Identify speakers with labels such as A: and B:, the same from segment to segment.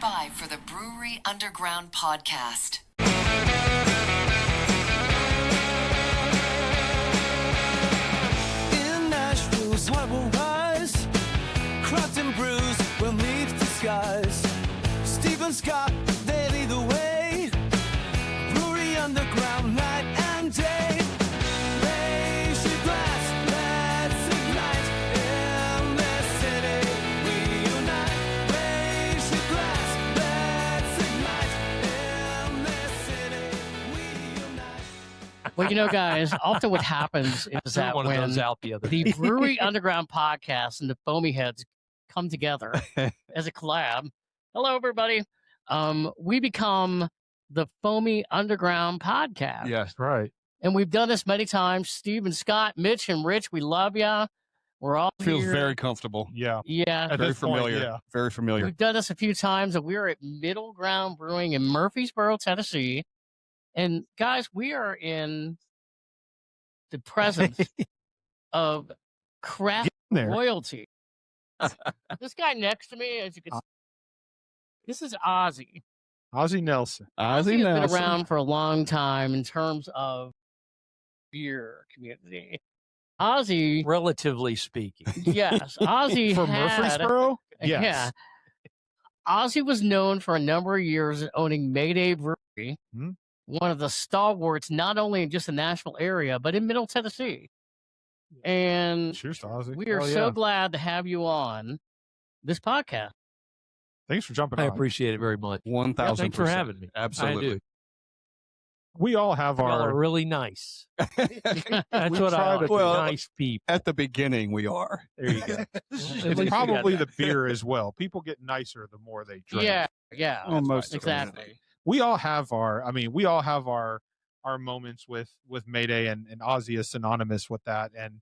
A: by for the Brewery Underground podcast.
B: In Nashville's heart will rise, craft and brews will meet the skies. Stephen Scott, they lead the way, Brewery Underground night and day. Raise your glass, let's ignite, in this city we unite. Raise your glass, let's ignite, in this city we unite.
C: Well, you know, guys, often what happens is that
D: one of
C: when
D: those out the other day.
C: the Brewery Underground podcast and the Foamy Heads come together as a collab, hello, everybody, we become the Foamy Underground podcast.
D: Yes, right.
C: And we've done this many times. Steve and Scott, Mitch and Rich, we love ya. We're all
E: Feels
C: here.
E: very comfortable.
F: Yeah.
C: Yeah.
E: Very familiar. Very familiar.
C: We've done this a few times, and we're at Middle Ground Brewing in Murfreesboro, Tennessee. And guys, we are in the presence of craft
F: there.
C: royalty. This guy next to me, as you can see, this is Ozzy.
F: Ozzy Nelson.
E: Ozzy
C: He's been
E: Nelson.
C: around for a long time in terms of beer community. Ozzy,
D: Relatively speaking.
C: yes, Ozzy
F: For
C: had-
F: Murfreesboro? Yes.
C: Yeah. Ozzy was known for a number of years owning Mayday Brewery,
F: Hmm.
C: one of the stalwarts, not only in just the Nashville area, but in Middle Tennessee. And
F: Cheers to Ozzy.
C: we are
F: Oh,
C: so
F: yeah.
C: glad to have you on this podcast.
F: Thanks for jumping
D: I
F: on.
D: appreciate it very much.
E: 1,000%.
D: Thanks for having me.
E: Absolutely.
D: I do.
F: We all have
D: Y'all are
F: our.
D: really nice. That's
F: We
D: what
F: try
D: I
F: to
D: like.
F: be.
E: Well,
D: Nice people.
E: At the beginning, we are.
D: There you go. At
F: It's
D: least we got
F: probably
D: that.
F: the beer as well. People get nicer the more they drink.
C: Yeah.
E: Oh, most
C: Exactly.
F: We all have our. I mean, we all have our moments with Mayday, and Ozzy is synonymous with that. And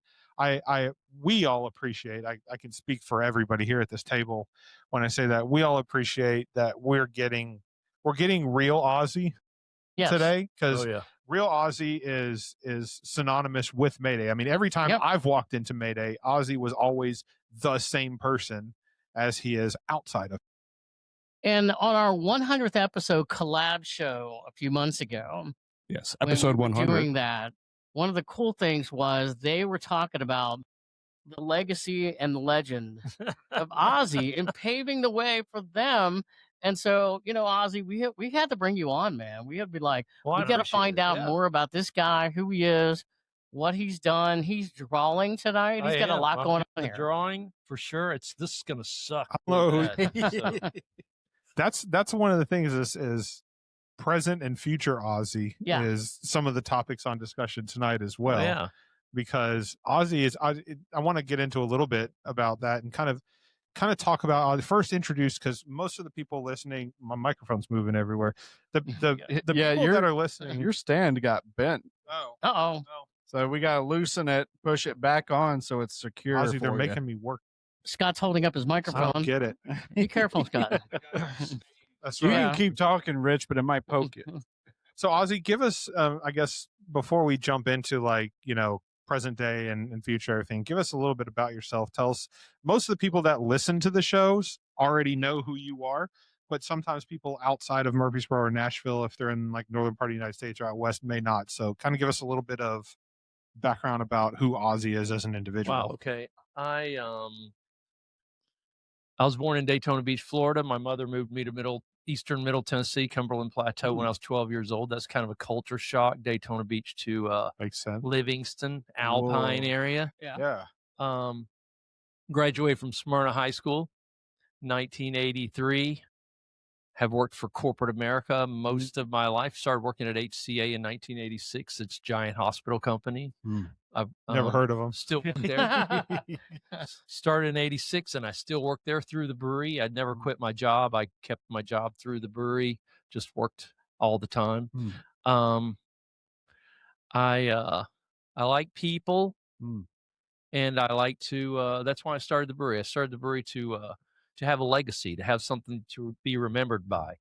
F: we all appreciate. I can speak for everybody here at this table when I say that we all appreciate that we're getting real Ozzy
C: Yes.
F: today, because
D: Oh, yeah.
F: real Ozzy is synonymous with Mayday. I mean, every time
C: Yep.
F: I've walked into Mayday, Ozzy was always the same person as he is outside of.
C: And on our 100th episode collab show a few months ago,
E: Yes.
C: when
E: Episode
C: we were
E: 100.
C: doing that, one of the cool things was they were talking about the legacy and the legend of Ozzy and paving the way for them. And so, you know, Ozzy, we had to bring you on, man. We had to be like,
D: Well, I
C: we got to
D: appreciate
C: find
D: it,
C: out
D: yeah.
C: more about this guy, who he is, what he's done. He's drawing tonight. He's
D: I
C: got a
D: am.
C: lot
D: I'm
C: going
D: the
C: on here.
D: Drawing for sure. This is gonna suck.
F: Hello.
D: real bad, so.
F: That's one of the things is present and future Ozzy
C: Yeah.
F: is some of the topics on discussion tonight as well.
D: Yeah.
F: Because Ozzy is. I want to get into a little bit about that and kind of talk about first introduce, because most of the people listening, my microphone's moving everywhere. The people that are listening.
E: Your stand got bent.
F: Oh,
C: Uh-oh.
E: So we got to loosen it, push it back on so it's secure.
F: Ozzy, they're
E: for
F: making me work.
C: Scott's holding up his
F: I
C: microphone.
F: don't get it.
C: Be careful, Scott.
F: That's
E: you. You
F: right.
C: Yeah.
E: can keep talking, Rich, but it might poke you.
F: So Ozzy, give us, I guess, before we jump into present day and future everything, give us a little bit about yourself. Tell us, most of the people that listen to the shows already know who you are, but sometimes people outside of Murfreesboro or Nashville, if they're in like northern part of the United States or out west, may not. So kind of give us a little bit of background about who Ozzy is as an individual.
D: Wow. Okay. I was born in Daytona Beach, Florida. My mother moved me to eastern Middle Tennessee, Cumberland Plateau, when I was 12 years old. That's kind of a culture shock. Daytona Beach to
F: Makes sense.
D: Livingston, Alpine
F: Whoa.
D: area.
F: Yeah.
D: Graduated from Smyrna High School, 1983. Have worked for corporate America most of my life. Started working at HCA in 1986. It's a giant hospital company. I've
F: Never heard of them.
D: Still work there. Started in 86 and I still work there through the brewery. I'd never quit my job. I kept my job through the brewery, just worked all the time. I like people and I like to, that's why I started the brewery. I started the brewery to have a legacy, to have something to be remembered by.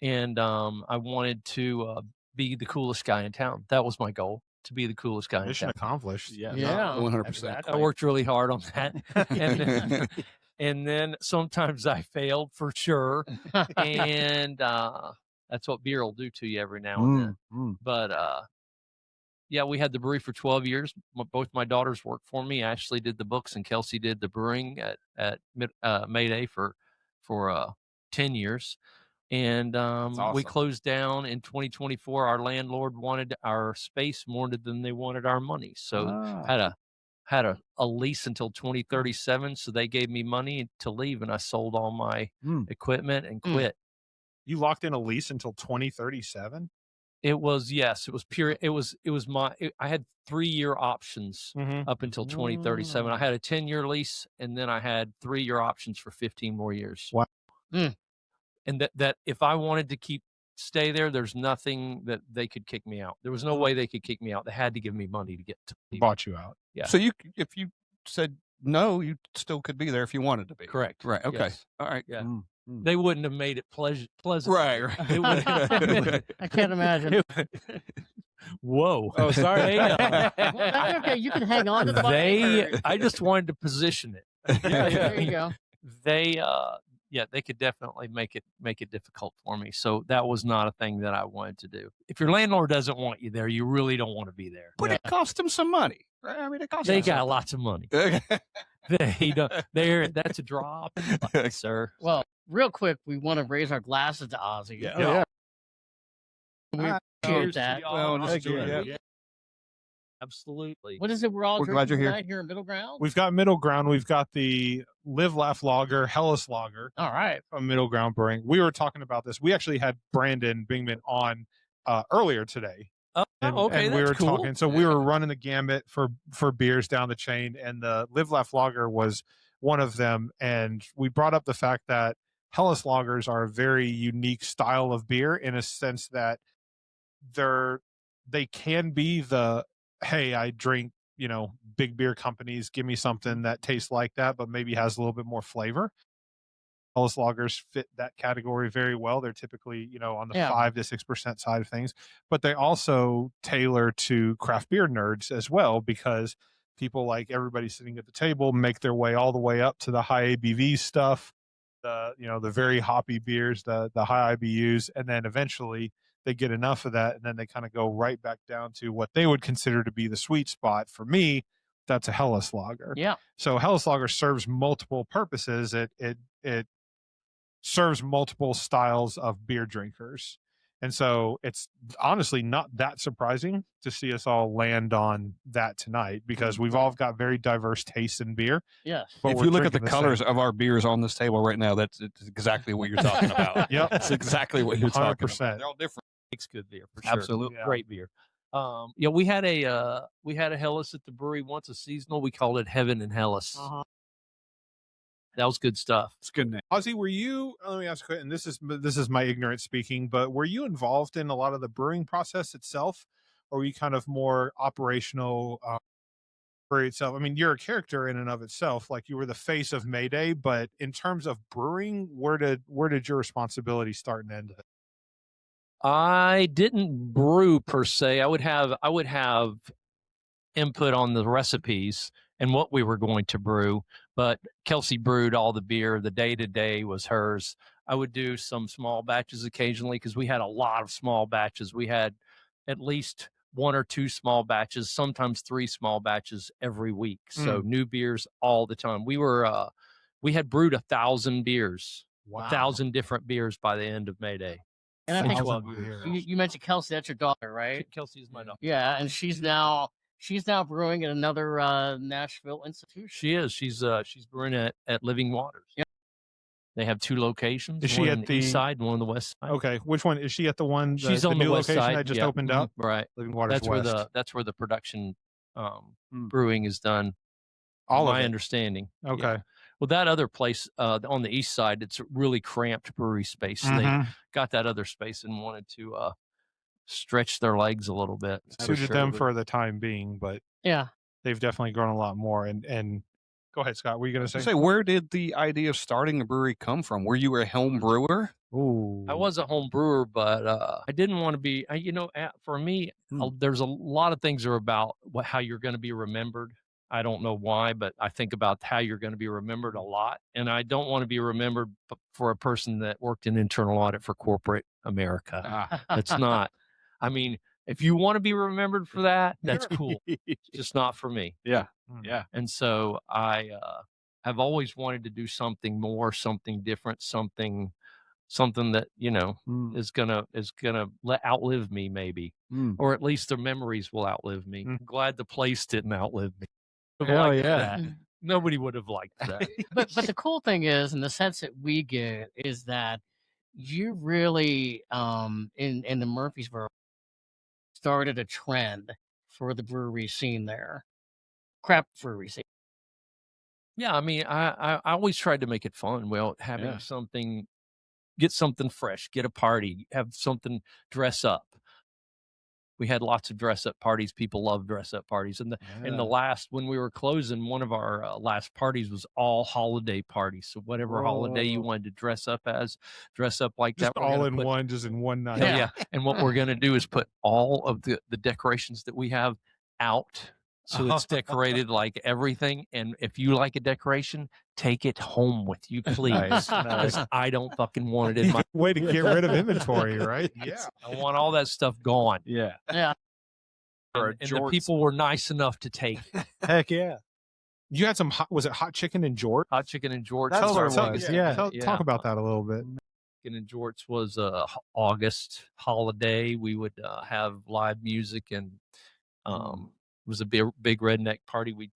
D: And I wanted to be the coolest guy in town. That was my goal, to be the coolest guy in
F: Mission
D: town.
F: accomplished.
C: Yeah.
E: 100%.
C: Exactly.
D: I worked really hard on that. And And then sometimes I failed for sure. And that's what beer will do to you every now and then. But yeah, we had the brewery for 12 years. Both my daughters worked for me. Ashley did the books and Kelsey did the brewing at Mayday for 10 years. And we closed down in 2024. Our landlord wanted our space more than they wanted our money. So had a lease until 2037. So they gave me money to leave, and I sold all my equipment and quit.
F: You locked in a lease until 2037?
D: It was, yes, it was pure. I had 3-year options up until 2037. I had a 10-year lease, and then I had 3-year options for 15 more years.
F: Wow.
D: And that if I wanted to stay there, there's nothing that they could kick me out. There was no way they could kick me out. They had to give me money to get to leave.
F: Bought you out.
D: Yeah.
G: So if you said no, you still could be there if you wanted to be.
D: Correct.
G: Right. Okay.
D: Yes.
G: All right.
D: Yeah. They wouldn't have made it pleasant.
G: Right.
C: I can't imagine.
D: Whoa.
G: Oh, sorry.
C: Well, that's okay. You can hang on to the mic.
D: I just wanted to position it.
C: Yeah, there you go.
D: They could definitely make it difficult for me. So that was not a thing that I wanted to do. If your landlord doesn't want you there, you really don't want to be there.
G: But it cost them some money. Right? I mean, it cost
D: They
G: them
D: got lots of money.
G: something.
D: They don't. That's a drop, sir.
C: Well, real quick, we want to raise our glasses to Ozzy.
G: Yeah.
C: We appreciate
D: Cheers to
C: that.
D: y'all.
G: Well,
F: Thank you.
G: yeah.
D: Absolutely.
C: What is it? We're all
G: We're glad
C: drinking
G: you're here.
C: tonight here in Middle Ground.
F: We've got Middle Ground. We've got the Live Laugh Lager, Hellas Lager
C: All right.
F: from Middle Ground Brewing. We were talking about this. We actually had Brandon Bingman on earlier today.
D: Okay,
F: and we
D: that's
F: were
D: cool.
F: talking. So we were running the gambit for beers down the chain, and the Live Laugh Lager was one of them. And we brought up the fact that Hellas Lagers are a very unique style of beer in a sense that they can be the, hey, I drink, big beer companies, give me something that tastes like that, but maybe has a little bit more flavor. Hellas Lagers fit that category very well. They're typically, on the 5 to 6% side of things, but they also tailor to craft beer nerds as well, because people like everybody sitting at the table make their way all the way up to the high ABV stuff, the very hoppy beers, the high IBUs, and then eventually they get enough of that, and then they kind of go right back down to what they would consider to be the sweet spot. For me, that's a Hellas Lager.
C: Yeah.
F: So Hellas Lager serves multiple purposes. It serves multiple styles of beer drinkers. And so it's honestly not that surprising to see us all land on that tonight, because we've all got very diverse tastes in beer.
C: Yes.
F: But
G: If
F: we're
G: you look at the
F: drinking
G: colors
F: same.
G: of our beers on this table right now, it's exactly what you're talking about.
F: Yep.
G: That's exactly what you're talking
F: 100%.
G: about. They're all different.
D: Makes good beer for sure.
G: Absolutely.
F: Yeah.
D: Great beer. We had a Hellas at the brewery once, a seasonal. We called it Heaven and Hellas. That was good stuff.
G: It's a good name.
F: Ozzy, were you? Let me ask you, and this is my ignorance speaking, but were you involved in a lot of the brewing process itself, or were you kind of more operational brewery itself? I mean, you're a character in and of itself, like you were the face of Mayday, but in terms of brewing, where did your responsibility start and end?
D: I didn't brew per se. I would have input on the recipes and what we were going to brew, but Kelsey brewed all the beer. The day-to-day was hers. I would do some small batches occasionally, because we had a lot of small batches. We had at least 1 or 2 small batches, sometimes 3 small batches every week. So new beers all the time. We had brewed 1,000 beers, 1,000 different beers by the end of Mayday.
C: And I think
D: 12 years.
C: you mentioned Kelsey, that's your daughter, right?
D: Kelsey is my daughter.
C: Yeah, and she's now brewing at another Nashville institution.
D: She is. She's brewing at Living Waters.
C: Yeah.
D: They have 2 locations.
F: Is she
D: one
F: at
D: on
F: the
D: east side and one on the west side?
F: Okay, which one is she at? The one
D: She's
F: the
D: on the
F: new
D: west
F: location
D: side.
F: that just
D: Yeah.
F: opened up,
D: Right.
F: Living Waters
D: That's
F: West.
D: where the production brewing is done.
F: All of
D: my
F: it.
D: understanding.
F: Okay.
D: Yeah. Well, that other place on the east side, it's a really cramped brewery space. So they got that other space and wanted to stretch their legs a little bit.
F: Suited them for the time being, but
C: Yeah.
F: they've definitely grown a lot more. And go ahead, Scott. What were you going to say?
G: Where did the idea of starting a brewery come from? Were you a home brewer?
F: Ooh.
D: I was a home brewer, but I didn't want to be. For me, there's a lot of things are about how you're going to be remembered. I don't know why, but I think about how you're going to be remembered a lot. And I don't want to be remembered for a person that worked in internal audit for corporate America. That's not, I mean, if you want to be remembered for that, that's cool. It's just not for me.
E: Yeah.
F: Mm.
E: Yeah.
D: And so I have always wanted to do something more, something different, something that, you know, is gonna outlive me, maybe, or at least their memories will outlive me. I'm glad the place didn't outlive me.
E: Hell yeah.
D: That. Nobody would have liked that.
C: But the cool thing is, and the sense that we get is that you really in the Murfreesboro started a trend for the brewery scene there, craft brewery scene.
D: Yeah, I mean, I always tried to make it fun. Well, having something, get something fresh, get a party, have something, dress up. We had lots of dress up parties. People love dress up parties. And the last, when we were closing, one of our last parties was all holiday parties. So whatever holiday you wanted to dress up as, dress up like
F: Just
D: that.
F: all in one, just in one night.
D: Yeah. And what we're going to do is put all of the decorations that we have out. So it's decorated like everything. And if you like a decoration, take it home with you, please. Because I don't fucking want it in my
F: way to get rid of inventory, right? Yeah.
D: I want all that stuff gone.
E: Yeah.
C: Yeah.
D: And the people were nice enough to take it.
E: Heck yeah.
F: You had some was it hot chicken and jorts?
D: Hot chicken and jorts.
E: That's
F: Tell
E: what
F: us,
E: it was.
F: yeah.
E: Yeah.
F: Talk about that a little bit.
D: Chicken and jorts was a August holiday. We would have live music, and it was a big redneck party. We'd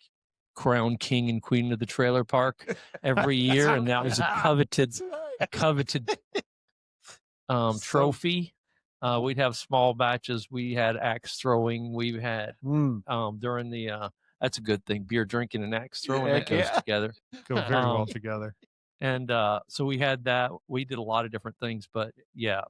D: crown king and queen of the trailer park every year, and that was a coveted trophy. We'd have small batches. We had axe throwing. We had during the that's a good thing. Beer drinking and axe throwing, that goes together.
F: Go very well together.
D: And so we had that. We did a lot of different things, but yeah.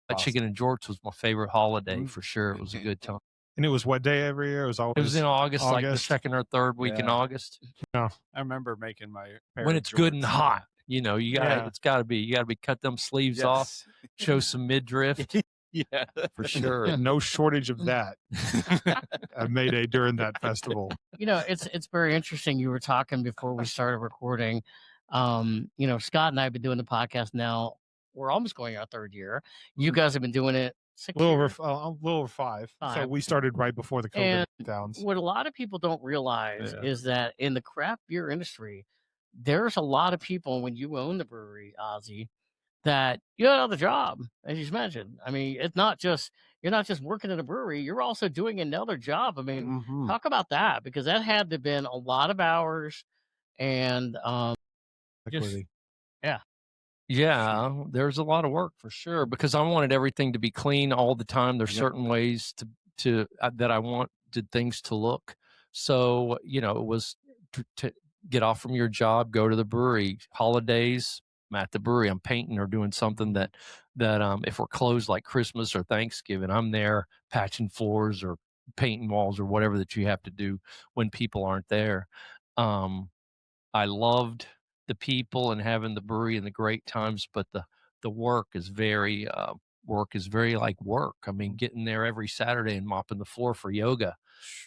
F: Awesome.
D: Chicken and jorts was my favorite holiday for sure. It was a good time.
F: And it was what day every year? It was
D: in August, like the second or third week in August.
E: I remember making my
D: when it's good and hot. You know, you got it's got to be. You got to be cut them sleeves off, show some midriff.
E: Yeah,
D: for sure.
F: No shortage of that at Mayday during that festival.
C: You know, it's very interesting. You were talking before we started recording. You know, Scott and I have been doing the podcast now. We're almost going our third year. You guys have been doing it
F: a little over five. So we started right before the COVID downs.
C: What a lot of people don't realize is that in the craft beer industry, there's a lot of people, when you own the brewery, Ozzy, that you have another job, as you mentioned. I mean, it's not just, you're not just working at a brewery, you're also doing another job. I mean, talk about that, because that had to have been a lot of hours and
D: yeah, there's a lot of work for sure, because I wanted everything to be clean all the time. There's certain ways to that I wanted things to look. So, you know, it was to get off from your job, go to the brewery. Holidays, I'm at the brewery, I'm painting or doing something that if we're closed like Christmas or Thanksgiving, I'm there patching floors or painting walls or whatever that you have to do when people aren't there. I loved the people and having the brewery and the great times, but the work is very like work. I mean, getting there every Saturday and mopping the floor for yoga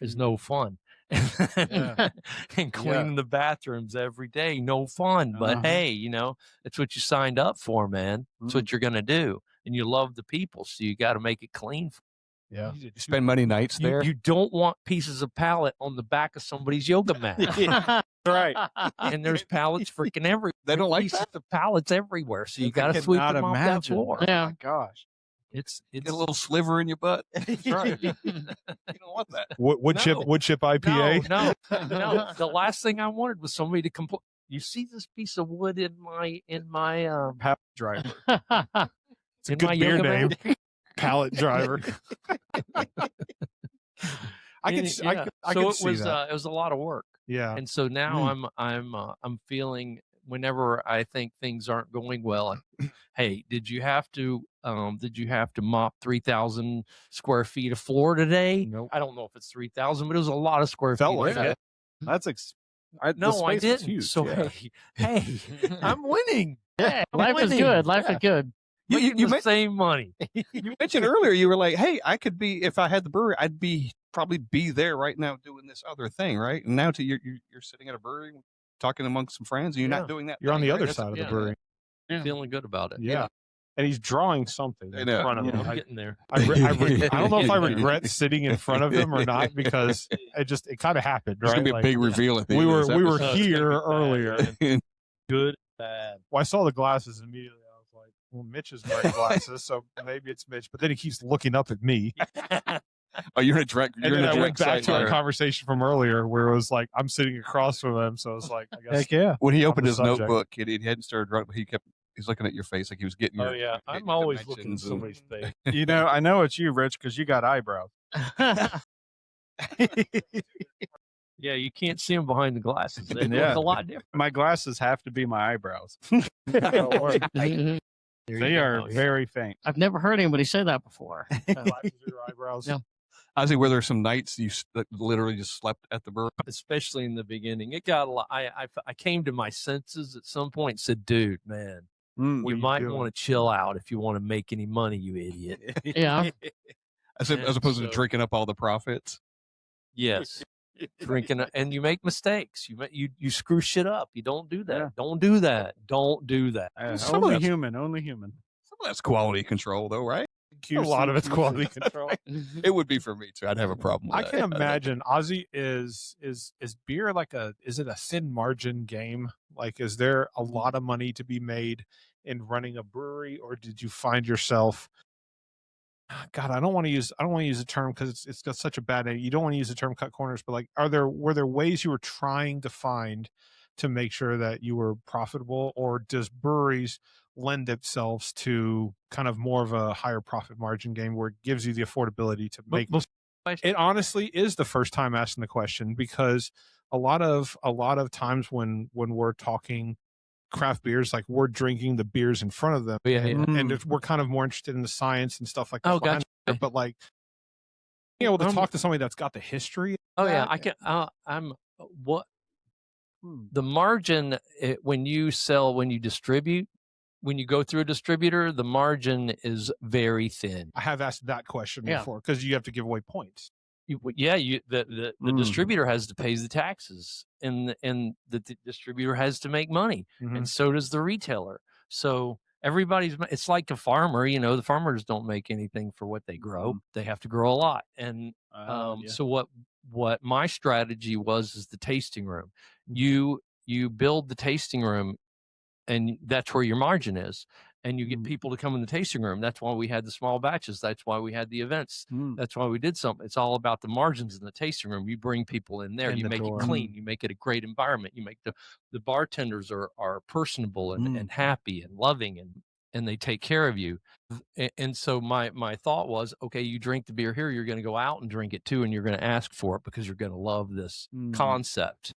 D: is no fun. And cleaning the bathrooms every day, no fun. But hey, you know, it's what you signed up for, man. It's what you're gonna do, and you love the people, so you got to make it clean.
E: Yeah, you spend many nights there.
D: You don't want pieces of pallet on the back of somebody's yoga mat.
E: Right.
D: And there's pallets freaking everywhere.
E: They don't like
D: pieces
E: that?
D: of pallets everywhere, so you got to sweep them off that floor.
C: Yeah.
E: Oh my gosh.
D: It's
E: Get a little sliver in your butt. That's right. You don't want that.
F: Wood chip IPA?
D: No. The last thing I wanted was somebody to complain. You see this piece of wood in my
E: pallet driver.
F: It's a good beer name. Pallet driver. I could see that.
D: It was a lot of work.
F: Yeah.
D: And so now I'm feeling, whenever I think things aren't going well, hey, did you have to mop 3,000 square feet of floor today?
E: Nope.
D: I don't know if it's 3,000, but it was a lot of square
E: Felt
D: feet.
E: like it. That's
D: no, I didn't.
E: Huge.
D: So hey, I'm winning.
C: Yeah, life is good. Life is good.
D: You the same money.
E: You mentioned earlier, you were like, hey, I could be, if I had the brewery, I'd be
G: probably be there right now doing this other thing, right? And now you're sitting at a brewery talking amongst some friends, and you're not doing that.
F: You're on the
G: right?
F: other
G: That's
F: side of the
D: yeah.
F: brewery.
D: Feeling good about it.
F: Yeah. And he's drawing something in
G: know.
F: front of
D: Yeah,
F: him.
D: I'm getting there.
F: I don't know if I
D: Getting there.
F: regret sitting in front of him or not, because it kind of happened,
G: There's
F: right?
G: gonna be a big reveal at the
F: we
G: end
F: were
G: of this
F: we were
G: episode.
F: here earlier.
D: Good, bad.
F: Well, I saw the glasses immediately. I was like, well, Mitch is wearing glasses, so maybe it's Mitch. But then he keeps looking up at me.
G: Oh, you're in a direct.
F: And
G: You're in
F: then
G: a
F: I went
G: direct
F: back
G: sight
F: to our
G: line.
F: conversation from earlier where it was like, I'm sitting across from him. So it's like, I guess.
E: Heck yeah.
G: When he
F: on
G: opened
F: the
G: his
F: subject.
G: notebook, he hadn't started writing, but he's looking at your face like he was getting your.
D: Oh yeah,
G: getting
D: I'm
G: your
D: always looking at
G: dimensions and-
D: somebody's face.
E: You know, I know it's you, Rich, because you got eyebrows.
D: Yeah, you can't see them behind the glasses. They
E: Yeah.
D: look a lot different.
E: My glasses have to be my eyebrows.
C: Mhm.
E: They are very faint.
C: I've never heard anybody say that before.
F: Your eyebrows.
C: Yeah.
G: Ozzy, were there some nights that literally just slept at the brewery?
D: Especially in the beginning. It got a lot. I came to my senses at some point and said, dude, man,
E: Mm.
D: you
F: you
D: might
F: doing?
D: want to chill out if you want to make any money, you idiot.
C: Yeah.
G: As
D: And
G: opposed to
D: so-
G: drinking up all the profits.
D: Yes. Drinking and you make mistakes. You screw shit up. You don't do that.
E: Yeah.
D: Don't do that. Don't do that.
E: Only human. Only human.
G: Some of that's quality control, though, right?
F: A lot of it's quality control.
G: It would be for me too. I'd have a problem with
F: I
G: that.
F: can imagine Ozzy is beer like is it a thin margin game? Like, is there a lot of money to be made in running a brewery, or did you find yourself? God, I don't want to use the term because it's got such a bad name. You don't want to use the term cut corners, but like, were there ways you were trying to find to make sure that you were profitable, or does breweries lend themselves to kind of more of a higher profit margin game where it gives you the affordability to make? It honestly is the first time asking the question, because a lot of times when we're talking craft beers, like, we're drinking the beers in front of them,
D: Yeah,
F: and we're kind of more interested in the science and stuff like that.
D: Oh,
F: behind
D: gotcha.
F: it. But like, being able to talk to somebody that's got the history.
D: Oh yeah,
F: that,
D: I can. I'm what the margin when you distribute, when you go through a distributor, the margin is very thin.
F: I have asked that question
C: Yeah.
F: before, because you have to give away points.
D: The distributor has to pay the taxes, and the distributor has to make money, and so does the retailer. So it's like a farmer. You know, the farmers don't make anything for what they grow; they have to grow a lot. And so what my strategy is the tasting room. You build the tasting room, and that's where your margin is. And you get people to come in the tasting room. That's why we had the small batches. That's why we had the events. That's why we did something. It's all about the margins in the tasting room. You bring people in there. You make it clean. You make it a great environment. You make the bartenders are personable and happy and loving, and they take care of you. And so my thought was, okay, you drink the beer here, you're going to go out and drink it too, and you're going to ask for it because you're going to love this concept.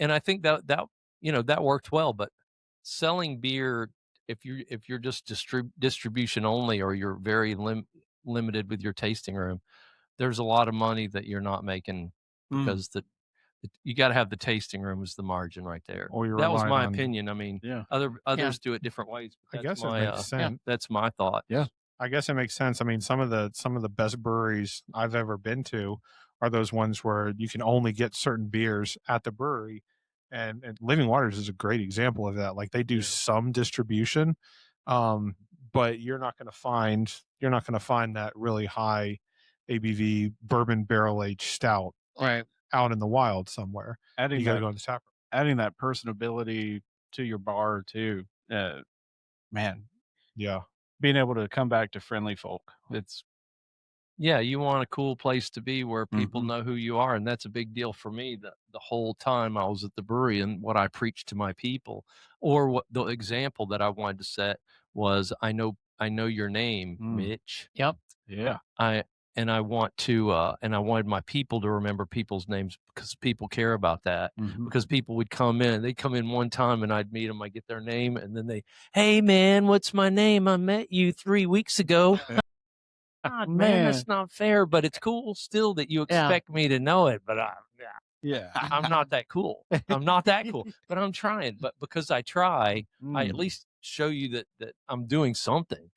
D: And I think that worked well. But selling beer, if you're just distribution only, or you're very limited with your tasting room, there's a lot of money that you're not making, because you got to have the tasting room as the margin right there.
F: Or
D: that was
F: relying
D: my
F: on-
D: opinion. I mean, others do it different ways. But
F: I guess
D: that's
F: it makes sense.
D: That's my thought.
E: Yeah.
F: I guess it makes sense. I mean, some of the best breweries I've ever been to are those ones where you can only get certain beers at the brewery, and Living Waters is a great example of that. Like, they do some distribution, but you're not going to find that really high ABV bourbon barrel aged stout
C: Right.
F: out in the wild somewhere.
E: Adding
F: You got to
E: that,
F: go in the tap room.
E: adding that personability to your bar too. Man,
F: Yeah.
E: being able to come back to friendly folk. It's
D: Yeah, you want a cool place to be where people know who you are, and that's a big deal for me. The whole time I was at the brewery, and what I preached to my people, or what the example that I wanted to set was, I know your name, Mitch.
C: Yep.
E: yeah.
D: I wanted my people to remember people's names, because people care about that. Because people would come in, they'd come in one time, and I'd meet them, I get their name, and then hey man, what's my name? I met you 3 weeks ago. God, man, that's not fair, but it's cool still that you expect me to know it, but I'm not that cool. I'm not that cool, but I'm trying. But because I try, I at least show you that I'm doing something.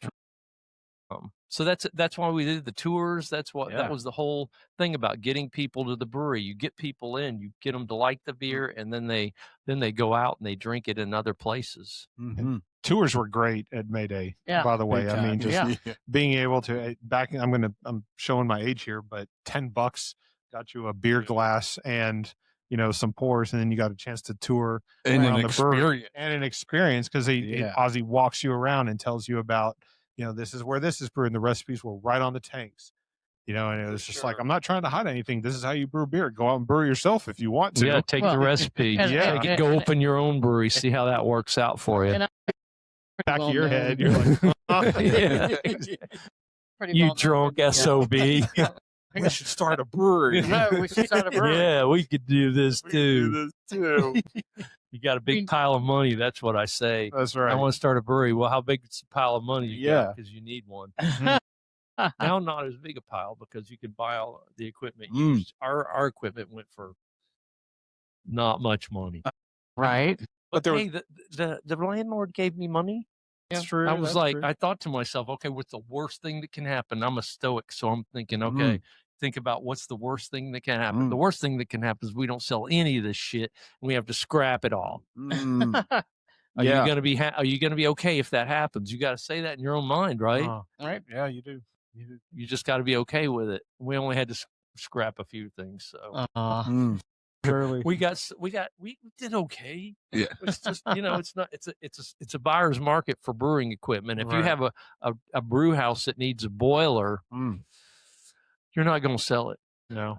D: So that's why we did the tours. That's what that was the whole thing about getting people to the brewery. You get people in, you get them to like the beer, and then they go out and they drink it in other places.
F: Mm-hmm. Tours were great at Mayday.
C: Yeah.
F: By the way, I mean, just
C: Yeah.
F: being able to I'm showing my age here, but $10 got you a beer glass and some pours, and then you got a chance to tour
G: And
F: around
G: an
F: the brewery
G: experience.
F: and an experience because Ozzy walks you around and tells you about this is where this is brewed, and the recipes were right on the tanks. And it was just like, I'm not trying to hide anything. This is how you brew beer. Go out and brew yourself if you want to.
D: Yeah, take the recipe. Go open your own brewery. See how that works out for you.
F: Back of your head, you're like,
D: you drunk SOB.
F: We should start a brewery.
C: No, we should start a brewery.
D: Yeah, we could do this too. You got a big pile of money. That's what I say.
F: That's right.
D: I want to start a brewery. Well, how big is a pile of money you got? Because you need one. Now, not as big a pile because you can buy all the equipment used. Our equipment went for not much money.
C: Right.
D: But hey, the landlord gave me money.
F: That's true.
D: I was I thought to myself, okay, what's the worst thing that can happen? I'm a stoic, so I'm thinking, okay, think about what's the worst thing that can happen. The worst thing that can happen is we don't sell any of this shit and we have to scrap it all. Are you gonna be okay if that happens? You got to say that in your own mind, right?
F: Right. Yeah, you do.
D: You just got to be okay with it. We only had to scrap a few things, so
F: Surely.
D: we did okay.
G: Yeah.
D: It's just it's a buyer's market for brewing equipment. If you have a brew house that needs a boiler, you're not going to sell it. No.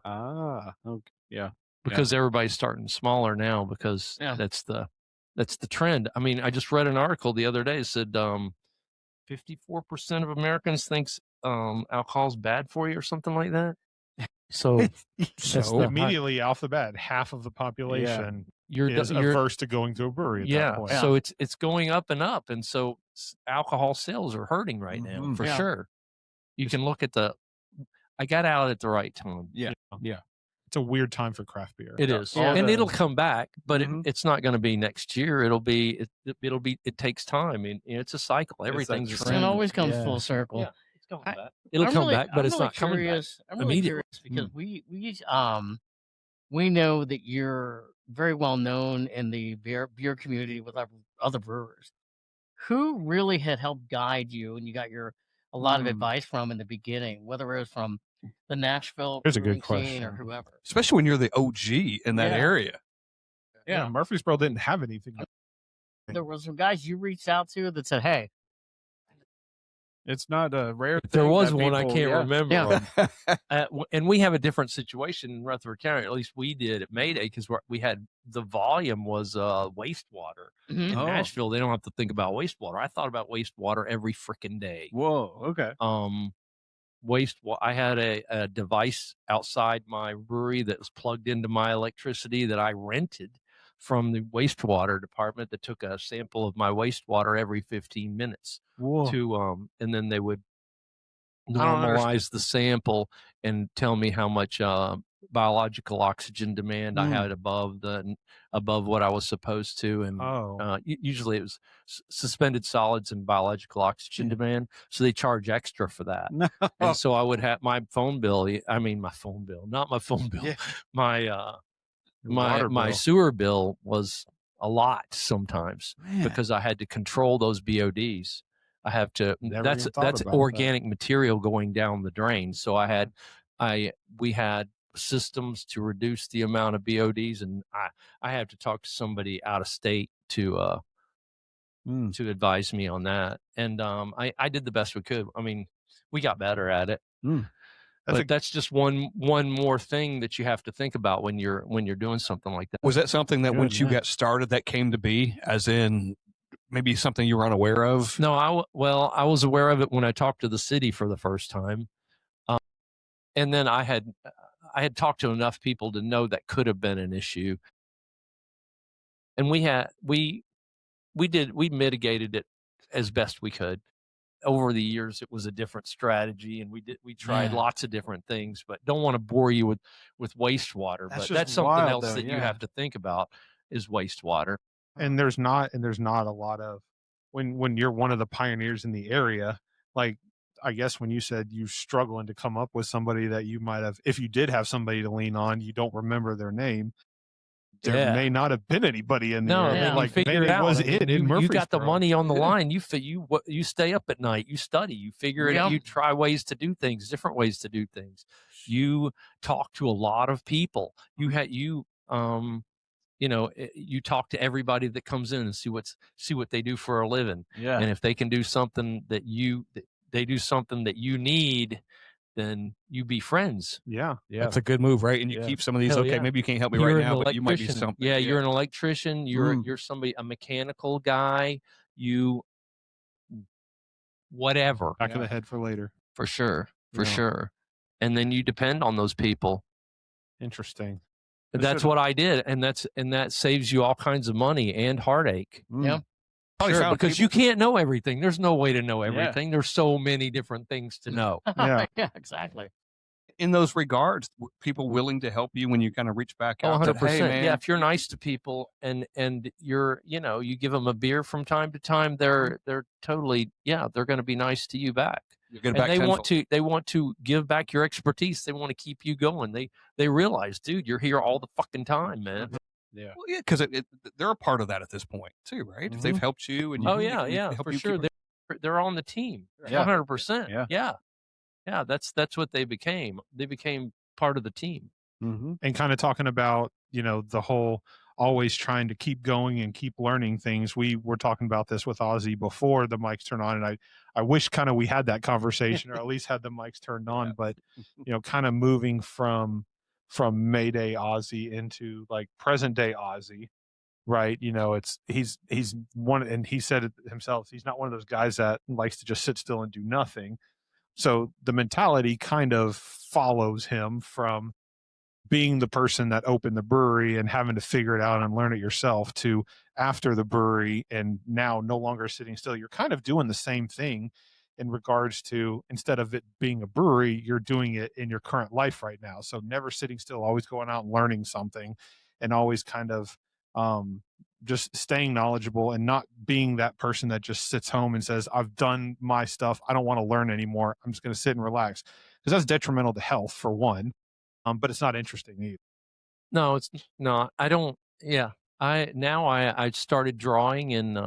E: Okay. Yeah.
D: Because everybody's starting smaller now because that's the trend. I mean, I just read an article the other day that said 54% of Americans thinks alcohol's bad for you or something like that. So,
F: immediately off the bat, half of the population
D: you're
F: averse to going to a brewery. At that point.
D: So it's going up and up, and so alcohol sales are hurting right now for sure. You can look at I got out at the right time.
F: Yeah. It's a weird time for craft beer.
D: It is, and it'll come back, but it's not going to be next year. It takes time. And it's a cycle. Everything's
C: it always comes full circle.
D: Yeah. It'll come back, but it's not coming back
C: I'm really
D: immediately.
C: curious because we know that you're very well known in the beer community with other brewers. Who really had helped guide you, and you got a lot of advice from in the beginning, whether it was from the Nashville brewing scene or whoever,
G: especially when you're the OG in that area.
F: Yeah, Murfreesboro didn't have anything.
C: There were some guys you reached out to that said, "Hey."
E: It's not a rare thing.
D: There was one I can't remember. And we have a different situation in Rutherford County. At least we did at Mayday because we had the volume was wastewater. In Nashville, they don't have to think about wastewater. I thought about wastewater every freaking day.
E: Whoa. Okay.
D: Wastewater. I had a device outside my brewery that was plugged into my electricity that I rented from the wastewater department that took a sample of my wastewater every 15 minutes. To and then they would normalize the sample and tell me how much biological oxygen demand I had above what I was supposed to, and usually it was suspended solids and biological oxygen demand, so they charge extra for that. And so I would have my phone bill, not my phone bill, my sewer bill was a lot sometimes because I had to control those BODs. I have to. That's organic material going down the drain. So we had systems to reduce the amount of BODs, and I have to talk to somebody out of state to advise me on that. And I did the best we could. I mean, we got better at it. But that's just one more thing that you have to think about when you're doing something like that.
G: Was that something that once you got started that came to be, as in maybe something you were unaware of?
D: No, I was aware of it when I talked to the city for the first time, and then I had talked to enough people to know that could have been an issue, and we mitigated it as best we could. Over the years, it was a different strategy, and we tried lots of different things, but don't want to bore you with wastewater. That's something else that you have to think about is wastewater.
F: And there's not a lot of when you're one of the pioneers in the area. Like I guess when you said you struggling to come up with somebody that you might have, if you did have somebody to lean on, you don't remember their name. There may not have been anybody in the
D: No,
F: area.
D: then
F: Like
D: you figure
F: Mayday
D: it out.
F: was
D: I mean,
F: it in
D: you got the
F: Murfreesboro.
D: money on the line. You stay up at night. You study. You figure it out. You try ways to do things, different ways to do things. You talk to a lot of people. You talk to everybody that comes in and see what they do for a living.
E: Yeah.
D: And if they can do something that they do something that you need, then you be friends.
F: Yeah.
G: That's a good move, right? And you keep some of these.
D: Hell
G: okay,
D: yeah.
G: maybe you can't help me
D: You're
G: right
D: an
G: now, but you might be
D: electrician.
G: something.
D: Yeah, you're an electrician. You're somebody, a mechanical guy. You whatever.
F: Back of the head for later.
D: For sure. For
F: Yeah.
D: sure. And then you depend on those people.
F: Interesting.
D: That's what I did, and that saves you all kinds of money and heartache.
C: Yeah.
D: Sure, because you can't know everything. There's no way to know everything. There's so many different things to know.
F: Yeah.
C: Yeah, exactly.
G: In those regards, people willing to help you when you kind of reach back
D: Oh,
G: out.
D: 100%.
G: Hey, man,
D: Yeah, if you're nice to people and you're, you give them a beer from time to time, they're totally, they're going to be nice to you back.
G: you get it
D: And
G: back
D: they want to give back your expertise. They want to keep you going. They realize, dude, you're here all the fucking time, man.
E: Yeah.
G: Well, yeah, because they're a part of that at this point too, right? If they've helped you, and
D: Oh
G: you,
D: yeah,
G: they
D: yeah,
G: help
D: for
G: you
D: sure.
G: keep-
D: They're on the team,
E: Yeah.
D: 100%.
E: Yeah.
D: Yeah. That's what they became. They became part of the team.
F: And kind of talking about, the whole always trying to keep going and keep learning things. We were talking about this with Ozzy before the mics turned on, and I wish kind of we had that conversation or at least had the mics turned on, but kind of moving from Mayday Ozzy into like present day Ozzy, right? He's one, and he said it himself, he's not one of those guys that likes to just sit still and do nothing. So the mentality kind of follows him from being the person that opened the brewery and having to figure it out and learn it yourself to after the brewery and now no longer sitting still. You're kind of doing the same thing in regards to, instead of it being a brewery, you're doing it in your current life right now. So never sitting still, always going out and learning something, and always kind of just staying knowledgeable and not being that person that just sits home and says, I've done my stuff, I don't want to learn anymore, I'm just going to sit and relax, because that's detrimental to health for one. But it's not interesting either.
D: No, it's not. I don't. Yeah, I started drawing in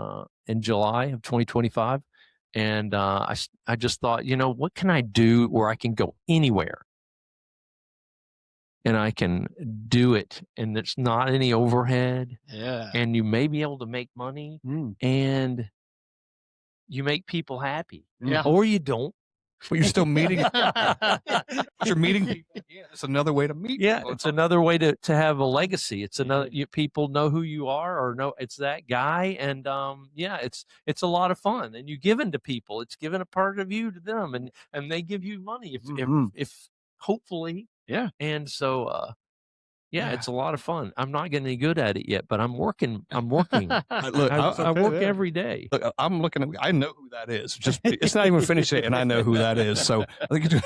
D: July of 2025, and I just thought, what can I do where I can go anywhere, and I can do it, and there's not any overhead, and you may be able to make money, and you make people happy, or you don't.
G: But you're still meeting. You're meeting people. Yeah, it's another way to meet.
D: Yeah,
G: people.
D: it's another way to have a legacy. It's another people know who you are, or know it's that guy, and it's a lot of fun. And you give into people. It's giving a part of you to them, and they give you money if hopefully.
E: Yeah.
D: And so it's a lot of fun. I'm not getting any good at it yet, but I'm working. I work every day.
G: Look, I'm looking at. I know who that is. Just it's not even finished yet, and I know who that is. So I think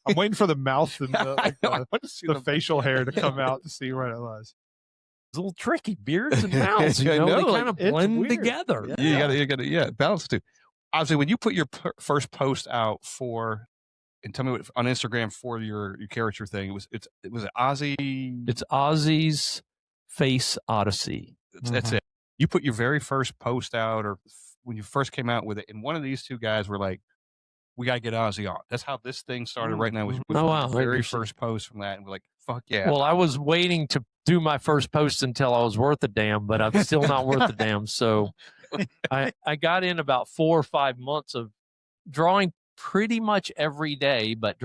F: I'm waiting for the mouth and the facial hair to come out to see what it was.
D: It's a little tricky, beards and mouths. They kind of blend together.
G: Yeah. You gotta balance too. Obviously, when you put your first post out for, and tell me what on Instagram for your caricature thing, it was Ozzy.
D: It's Ozzy's Face Odyssey.
G: That's it. You put your very first post out, or when you first came out with it, and one of these two guys were like, "We got to get Ozzy on." That's how this thing started. Right now, was
D: wow,
G: the very first post from that, and we're like, "Fuck yeah!"
D: Well, I was waiting to do my first post until I was worth a damn, but I'm still not worth a damn. So I got in about 4 or 5 months of drawing pretty much every day, but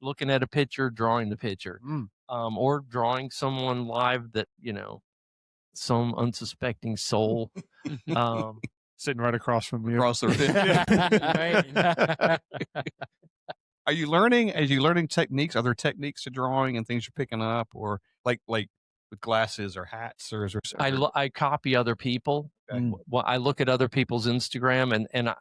D: looking at a picture, drawing the picture, or drawing someone live that, some unsuspecting soul,
F: sitting right across from you.
G: Across the Are you learning techniques? Are there techniques to drawing and things you're picking up, or like with glasses or hats, or is there?
D: I copy other people. Okay. Well, I look at other people's Instagram, and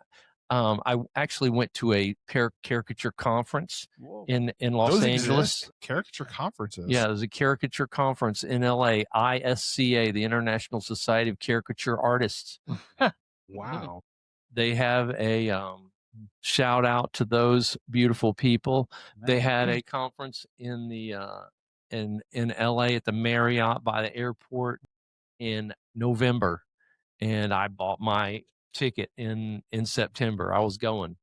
D: I actually went to a caricature conference in Los Angeles.
F: Caricature conferences.
D: Yeah, there's a caricature conference in LA, ISCA, the International Society of Caricature Artists.
F: Wow.
D: They have a shout out to those beautiful people. They had a conference in the in LA at the Marriott by the airport in November, and I bought my ticket in September. I was going,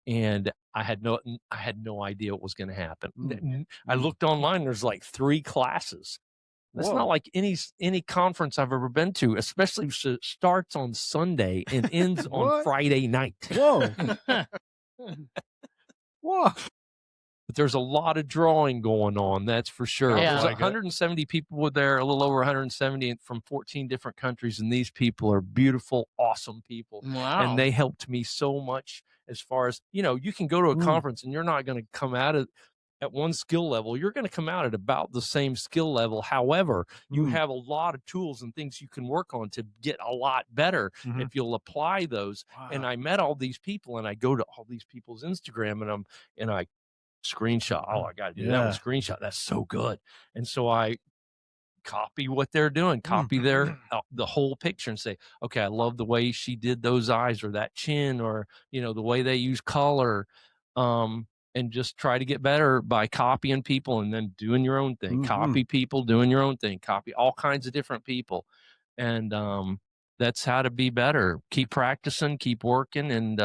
D: and I had no idea what was going to happen. I looked online. There's like 3 classes. That's not like any conference I've ever been to, especially if it starts on Sunday and ends on Friday night.
H: Whoa. Whoa.
D: But there's a lot of drawing going on, that's for sure.
C: Yeah.
D: There's 170 people were there, a little over 170 from 14 different countries, and these people are beautiful, awesome people.
C: Wow.
D: And they helped me so much as far as, you can go to a conference and you're not going to come out at one skill level. You're going to come out at about the same skill level. However, you have a lot of tools and things you can work on to get a lot better if you'll apply those.
H: Wow.
D: And I met all these people, and I go to all these people's Instagram, and I screenshot. Oh, I got to do that one screenshot. That's so good. And so I copy what they're doing, copy their the whole picture, and say, okay, I love the way she did those eyes or that chin, or the way they use color, and just try to get better by copying people and then doing your own thing. Copy people doing your own thing. Copy all kinds of different people, and that's how to be better. Keep practicing, keep working, and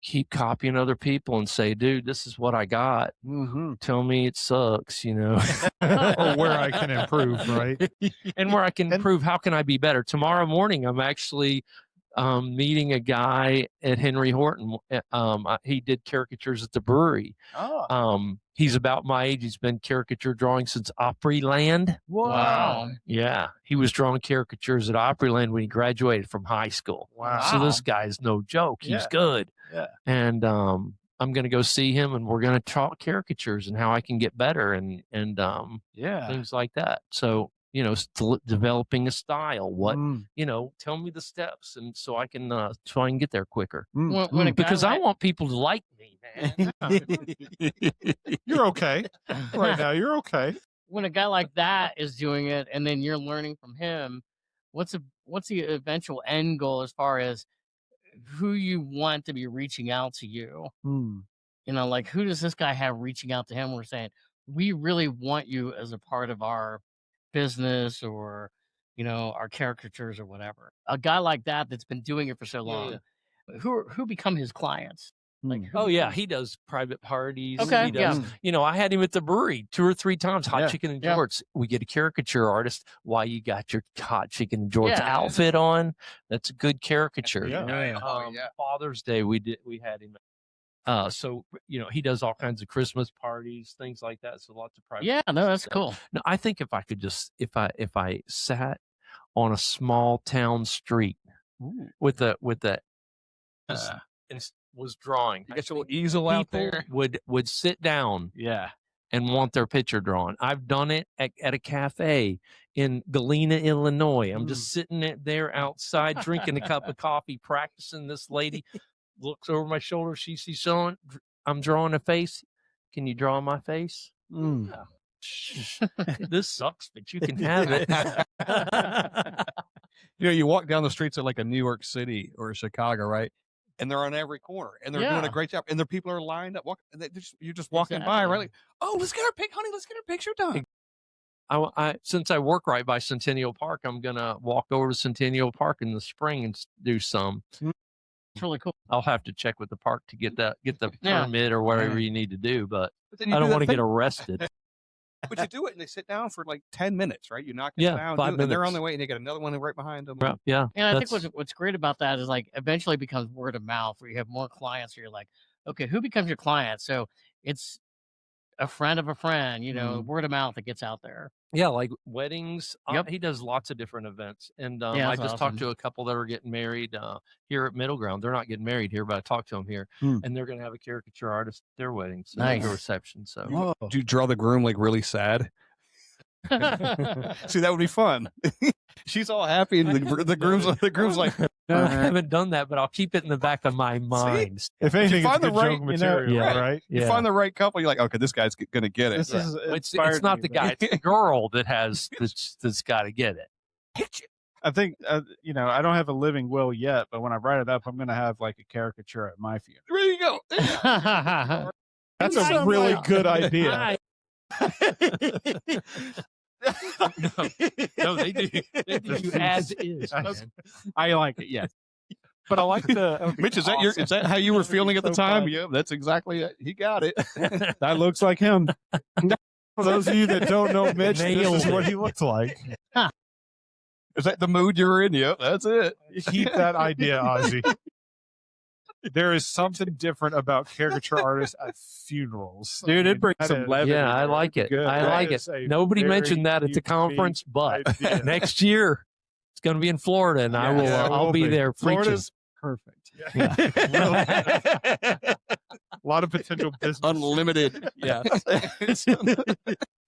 D: keep copying other people and say, dude, this is what I got. Tell me it sucks,
F: Or where I can improve, right?
D: And where I can improve. How can I be better? Tomorrow morning, I'm actually meeting a guy at Henry Horton. He did caricatures at the brewery. He's about my age. He's been caricature drawing since Opryland.
C: Wow.
D: Yeah. He was drawing caricatures at Opryland when he graduated from high school.
F: Wow.
D: So this guy's no joke. He's good.
H: Yeah.
D: And I'm going to go see him, and we're going to talk caricatures and how I can get better and things like that. So, developing a style, tell me the steps, and so I can get there quicker. Because I want people to like me, man.
F: You're okay right now. You're okay.
C: When a guy like that is doing it, and then you're learning from him, what's the eventual end goal as far as who you want to be reaching out to you? Like, who does this guy have reaching out to him? We're saying, we really want you as a part of our business, or our caricatures or whatever. A guy like that's been doing it for so long, who become his clients? Like,
D: He does private parties.
C: Okay,
D: He does, I had him at the brewery 2 or 3 times. Hot chicken and jorts. We get a caricature artist. Why you got your hot chicken and jorts outfit on? That's a good caricature. Father's Day, we had him. So he does all kinds of Christmas parties, things like that. So lots of private.
C: Yeah, no, that's cool.
D: No, I think if I could just if I sat on a small town street with a was drawing.
G: You get your little easel out there.
D: Would sit down, and want their picture drawn. I've done it at a cafe in Galena, Illinois. I'm just sitting there outside drinking a cup of coffee, practicing. This lady looks over my shoulder. She sees someone. I'm drawing a face. Can you draw my face? This sucks, but you can have it.
G: You walk down the streets of like a New York City or Chicago, right? And they're on every corner, and they're doing a great job. And the people are lined up. You're just walking by, right? Like, oh, let's get our picture done.
D: Since I work right by Centennial Park, I'm gonna walk over to Centennial Park in the spring and do some.
C: It's really cool.
D: I'll have to check with the park to get the permit or whatever you need to do, but I don't want to get arrested.
G: But you do it, and they sit down for like 10 minutes, right? You knock it down,
D: 5 minutes.
G: And they're on their way, and they get another one right behind them.
D: Yeah.
C: And I think what's great about that is, like, eventually becomes word of mouth, where you have more clients, where you're like, okay, who becomes your client? So it's a friend of a friend, word of mouth that gets out there.
D: Yeah, like weddings. He does lots of different events. And I just talked to a couple that are getting married here at Middle Ground. They're not getting married here, but I talked to them here. And they're going to have a caricature artist at their wedding. So
C: nice.
D: A reception. So
G: Do you draw the groom like really sad? See, that would be fun. She's all happy, and the groom's like,
D: I haven't done that, but I'll keep it in the back of my mind.
F: If anything, it's good
G: right
F: joke material, right?
G: You find the right couple, you're like, okay, this guy's gonna get it.
D: It's not the guy, it's the girl that's got to get it.
F: I think you know, I don't have a living will yet, but when I write it up, I'm going to have like a caricature at my funeral.
G: There you go.
F: That's a really good idea.
D: No, they do you as is. Man.
E: I like it. Yes. But I like the
G: Mitch, is that how you were feeling at the time? Yeah, that's exactly it. He got it.
F: That looks like him. For those of you that don't know Mitch, this is what he looks like.
G: Is that the mood you're in? Yep, that's it.
F: Keep that idea, Ozzy. There is something different about caricature artists at funerals.
E: dude, it brings some levity.
D: Yeah, I like it.
F: Good.
D: I
F: That
D: like it.
F: is a
D: Nobody
F: very
D: mentioned that at the
F: unique
D: conference, but
F: idea.
D: next year it's going to be in Florida, and I will.
F: Yeah, it
D: I'll
F: will
D: be
F: be.
D: there preaching.
E: Florida's perfect.
F: A lot of potential business.
G: Unlimited.
D: Yeah.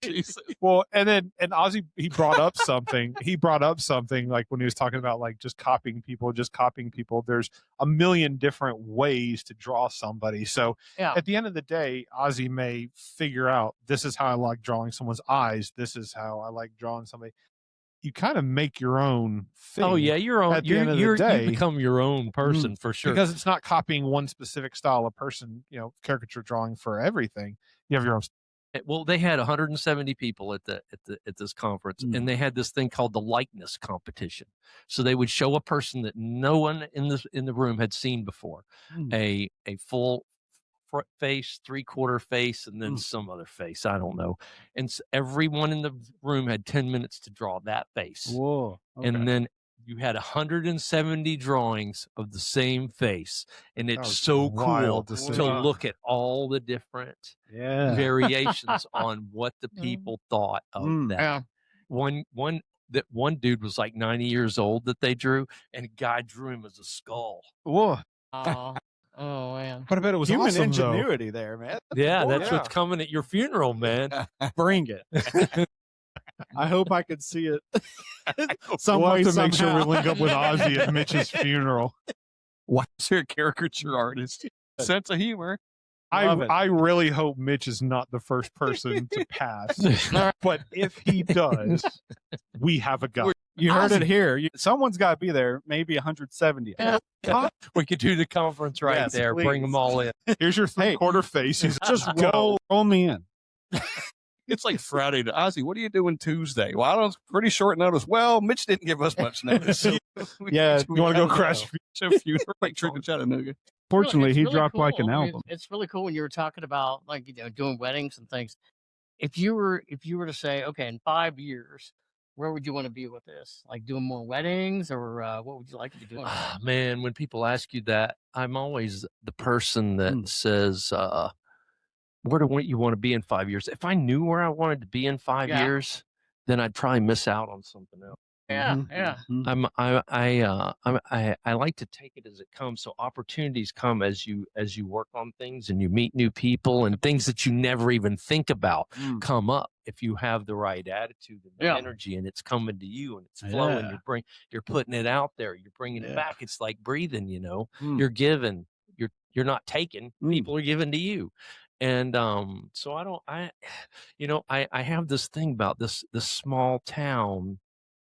G: Jesus.
F: Well, and Ozzy, he brought up something. He brought up something like when he was talking about like just copying people. There's a million different ways to draw somebody. So at the end of the day, Ozzy may figure out this is how I like drawing someone's eyes. This is how I like drawing somebody. You kind of make your own thing.
D: Oh yeah, your own.
F: At the end of the day,
D: you become your own person for sure.
F: because it's not copying one specific style of person. You know, caricature drawing for everything. You have your own.
D: Well, they had 170 people at this conference, and they had this thing called the likeness competition. So they would show a person that no one in the room had seen before, a full front face, 3/4 face, and then some other face. I don't know. And so everyone in the room had 10 minutes to draw that face.
E: Whoa. Okay.
D: And then you had 170 drawings of the same face, and it's so cool
F: wild to see.
D: to look at all the different variations on what the people thought of that.
C: Yeah.
D: One dude was like 90 years old that they drew, and a guy drew him as a skull.
F: Whoa.
C: Oh man.
F: But I bet it was
E: Human
F: awesome, though.
E: ingenuity there, man.
D: Yeah, that's
F: yeah.
D: what's coming at your funeral, man.
E: Bring it. I hope I could see it.
F: We'll have to make sure we link up with Ozzy at Mitch's funeral.
G: Why is there a caricature artist? Sense of humor.
F: I really hope Mitch is not the first person to pass. But if he does, we have a guy.
E: You heard it here. Someone's got to be there. Maybe 170.
D: We could do the conference right
E: Yes,
D: there.
E: please.
D: Bring them all in.
F: Here's your 3/4 face. He's
E: Just
F: go.
E: roll me in.
G: It's like Friday. Ozzy, what are you doing Tuesday? Well, I was pretty short notice. Well, Mitch didn't give us much notice. So
F: Yeah, you want to go
G: gotta
F: crash?
G: So funeral like Trick in Chattanooga.
E: Fortunately,
C: It's
E: he
C: really
E: dropped
C: cool.
E: like an
C: I mean,
E: album.
C: it's really cool when you were talking about like doing weddings and things. If you were to say, okay, in 5 years, where would you want to be with this? Like doing more weddings, or what would you like to be doing?
D: Man, when people ask you that, I'm always the person that says, where do you want to be in 5 years? If I knew where I wanted to be in 5 years, then I'd probably miss out on something else.
C: Yeah, yeah.
D: I like to take it as it comes. So opportunities come as you work on things and you meet new people, and things that you never even think about come up if you have the right attitude and the energy, and it's coming to you and it's flowing. You're putting it out there. You're bringing it back. It's like breathing. You're giving. You're not taking. People are giving to you. And so I have this thing about this small town,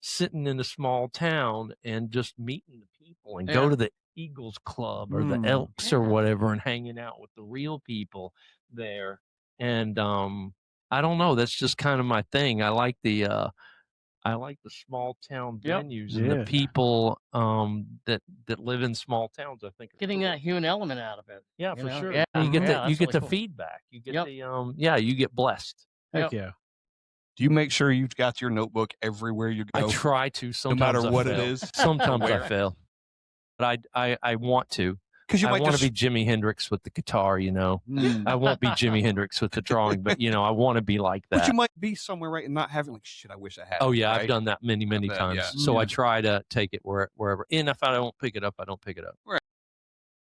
D: sitting in a small town and just meeting the people, and go to the Eagles Club or the Elks or whatever, and hanging out with the real people there. And I don't know, that's just kind of my thing. I like the small town venues and the people that live in small towns. I think
C: Getting that human element out of it.
D: yeah, for sure.
C: Yeah,
D: You get
C: that's
D: you get
C: really
D: the
C: cool.
D: feedback. You get you get blessed.
E: Heck yeah.
G: Do you make sure you've got your notebook everywhere you go?
D: I try to.
G: no
D: Sometimes
G: matter
D: I
G: what
D: fail.
G: it is.
D: Sometimes I
G: Where?
D: fail, but I want to.
G: Because you
D: I
G: might
D: want to
G: just
D: be Jimi Hendrix with the guitar. I won't be Jimi Hendrix with the drawing, but I want to be like that.
G: But you might be somewhere right and not having like shit. I wish I had.
D: Oh yeah,
G: right?
D: I've done that many
G: bet,
D: times.
G: yeah.
D: So I try to take it wherever. And if I don't pick it up, I don't pick it up.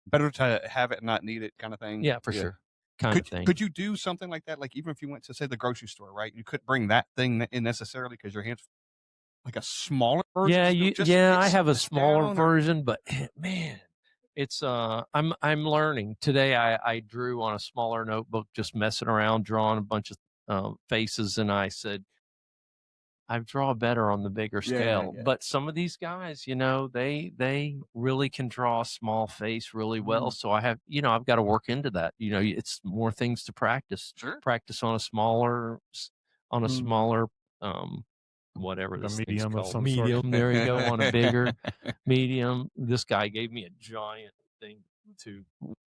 G: Better to have it and not need it, kind of thing.
D: Yeah, for sure. Kind of thing.
G: Could you do something like that? Like even if you went to say the grocery store, right? You couldn't bring that thing in necessarily because your hands like a smaller version.
D: Yeah, I have a smaller
G: down, or-
D: version, but man, it's I'm learning. Today I drew on a smaller notebook, just messing around, drawing a bunch of faces, and I said I draw better on the bigger scale.
G: yeah.
D: But some of these guys, you know, they really can draw a small face really well. So I have, you know, I've got to work into that. You know, it's more things to practice.
G: Sure.
D: Practice on a smaller, whatever this thing's
F: medium of
D: called.
F: some
D: Medium.
F: sort.
D: There you go. On a bigger medium. This guy gave me a giant thing to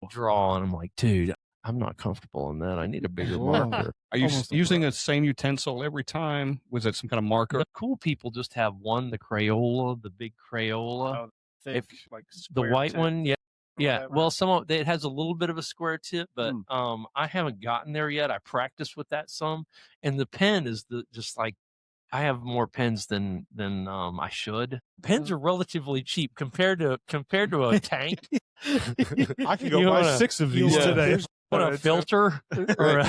D: draw, and I'm like, dude, I'm not comfortable in that. I need a bigger marker.
G: Are you using the same utensil every time? Was it some kind of marker?
D: The cool people just have one, the Crayola, the big Crayola.
E: Thick,
D: If
E: like
D: the white
E: tip
D: one, yeah. Yeah,
E: whatever.
D: well, some of it has a little bit of a square tip, but I haven't gotten there yet. I practiced with that some, and the pen is just like I have more pens than I should. Pens are relatively cheap compared to a tank.
F: I can go buy 6 of these today.
D: Put a filter or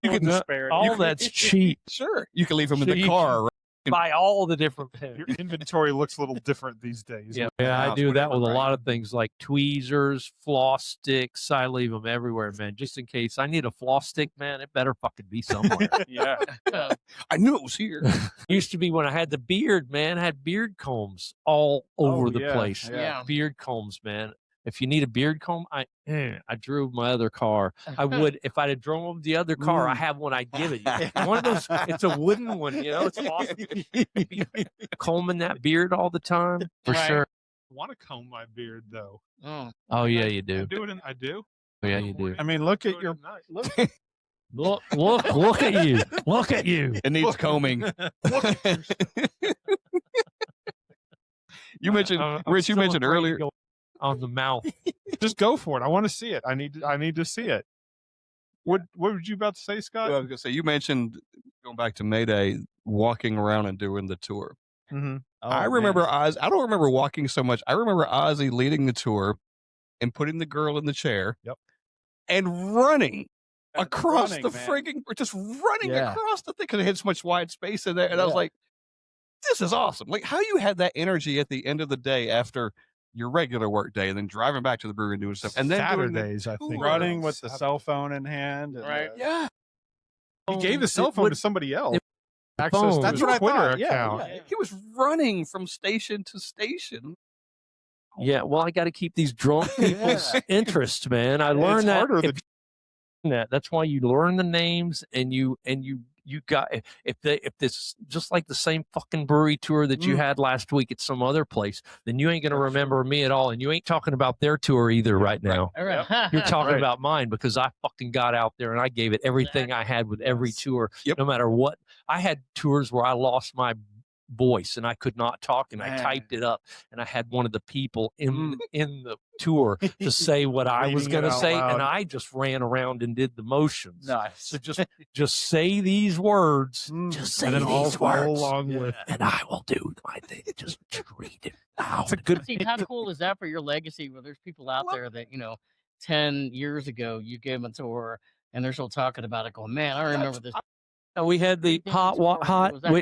G: You can
D: all that's cheap.
G: Sure. You can leave them in
D: So
G: the
D: you
G: car. Right?
D: Buy all the different pens.
F: Your inventory looks a little different these days.
D: Yeah,
F: with the
D: I
F: house,
D: do that
F: whatever,
D: with a
F: right?
D: lot of things like tweezers, floss sticks. I leave them everywhere, man, just in case I need a floss stick, man. It better fucking be somewhere.
E: Yeah.
G: I knew it was here.
D: Used to be when I had the beard, man. I had beard combs all over the place.
C: Yeah.
D: Beard combs, man. If you need a beard comb, I drove my other car. I would if I'd have drove the other car. I have one. I'd give it you. One of those. It's a wooden one. You know, it's awesome. Combing that beard all the time for
C: Right.
D: sure.
F: I want to comb my beard though.
D: Oh yeah, you
F: I
D: do.
F: do it. I do.
D: Oh, yeah, you do.
F: I mean, look at your look.
D: Look at you. Look at you.
G: It needs combing. You mentioned, Rich, you mentioned earlier.
D: On the mouth.
F: Just go for it. I want to see it. I need to see it. What were you about to say, Scott?
G: I was gonna say, you mentioned going back to Mayday, walking around and doing the tour.
F: Mm-hmm.
G: I remember Oz. I don't remember walking so much. I remember Ozzy leading the tour and putting the girl in the chair.
F: Yep.
G: And running across
E: running,
G: the
E: man.
G: frigging, just running across the thing because it had so much wide space in there. And I was like, this is awesome. Like how you had that energy at the end of the day after your regular work day and then driving back to the brewery and doing stuff. And then
F: Saturdays, I think.
E: Running with the cell phone in hand. And,
C: Right.
G: Yeah.
F: He gave his cell phone to somebody else. Access
D: phone.
F: to
G: That's
F: his
G: what I
F: Twitter
G: thought.
F: account.
G: Yeah. He was running from station to station.
D: Yeah, well, I got to keep these drunk people's interest, man. I learned that.
F: harder
D: That's why you learn the names and you got if this just like the same fucking brewery tour that you had last week at some other place, then you ain't gonna remember me at all, and you ain't talking about their tour either right now. You're talking about mine because I fucking got out there and I gave it everything I had with every tour, no matter what. I had tours where I lost my voice and I could not talk and I typed it up and I had one of the people in the tour to say what I was going to say and I just ran around and did the motions.
E: Nice.
D: So just say these words, just say
F: And then
D: these
F: all
D: words,
F: along with
D: and I will do my thing. Just read it out. It's a good.
C: See, how cool is that for your legacy? Where there's people out there that 10 years ago you gave them a tour and they're still talking about it, going, "Man, I remember this."
D: We had the hot.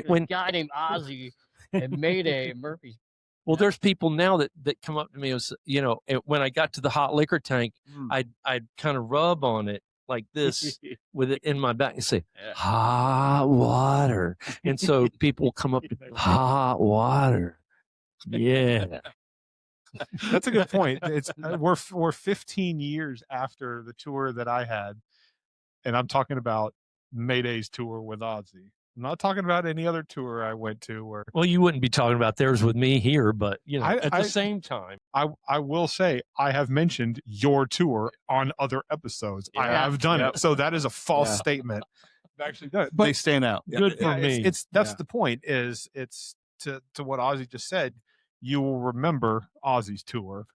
C: When guy named Ozzy and Mayday and Murphy's.
D: Well, there's people now that come up to me as when I got to the hot liquor tank, I'd kind of rub on it like this with it in my back and say hot water, and so people will come up to hot water. Yeah,
F: that's a good point. It's we're 15 years after the tour that I had, and I'm talking about Mayday's tour with Ozzy. I'm not talking about any other tour I went to where.
D: Well, you wouldn't be talking about theirs with me here, but at the same time,
F: I will say I have mentioned your tour on other episodes. I have done it, so that is a false statement. I've actually done it, but
G: they stand out.
D: Good for me.
F: That's the point. Is it's to what Ozzy just said. You will remember Ozzy's tour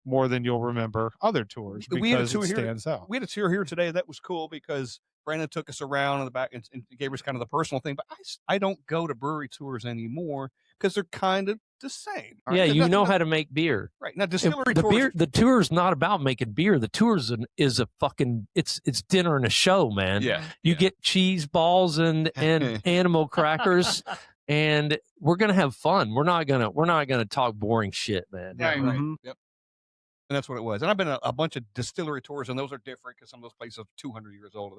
F: more than you'll remember other tours because it stands out.
G: We had a tour here today that was cool because Brandon took us around in the back and gave us kind of the personal thing. But I don't go to brewery tours anymore because they're kind of the same. Right?
D: Yeah, you know how to make beer.
G: Right. Now, distillery
D: tours. The tour is not about making beer. The tour is a fucking, it's dinner and a show, man.
G: Yeah.
D: You get cheese balls and animal crackers. And we're gonna have fun. We're not gonna talk boring shit, man.
C: Right.
G: Mm-hmm. Yep. And that's what it was. And I've been a bunch of distillery tours, and those are different because some of those places are 200 years old.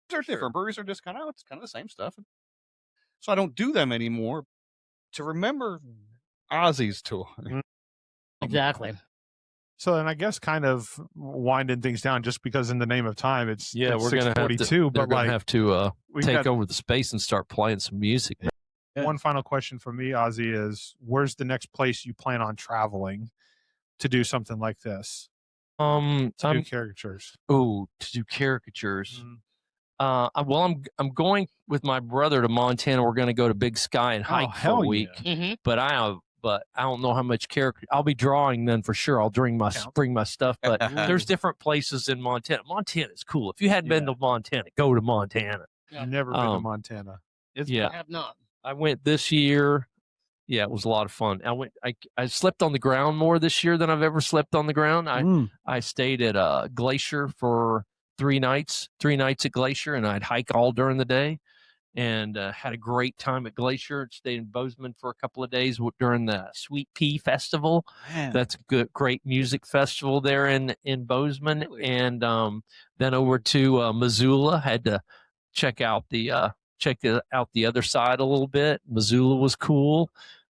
G: They're different. Breweries are just it's kind of the same stuff. so I don't do them anymore to remember Ozzy's tour.
C: Exactly.
F: So then I guess kind of winding things down, just because in the name of time, it's
D: we're gonna have to.
F: but
D: They're gonna have to take
F: got-
D: over the space and start playing some music.
F: One final question for me, Ozzy, is where's the next place you plan on traveling to do something like this? To do caricatures.
D: To do caricatures.
F: Mm-hmm.
D: Well, I'm going with my brother to Montana. We're going to go to Big Sky and hike for a week.
C: Mm-hmm.
D: But I don't know how much character. I'll be drawing then for sure. I'll bring my stuff. But there's different places in Montana. Montana's cool. If you hadn't been to Montana, go to Montana.
F: I've never been to Montana.
C: I have not.
D: I went this year. Yeah, it was a lot of fun. I slept on the ground more this year than I've ever slept on the ground. I stayed at a Glacier for 3 nights at Glacier, and I'd hike all during the day, and had a great time at Glacier. Stayed in Bozeman for a couple of days during the Sweet Pea Festival.
G: Man.
D: That's a great music festival there in Bozeman.
G: Really?
D: And then over to Missoula. Had to check out the other side a little bit. Missoula was cool.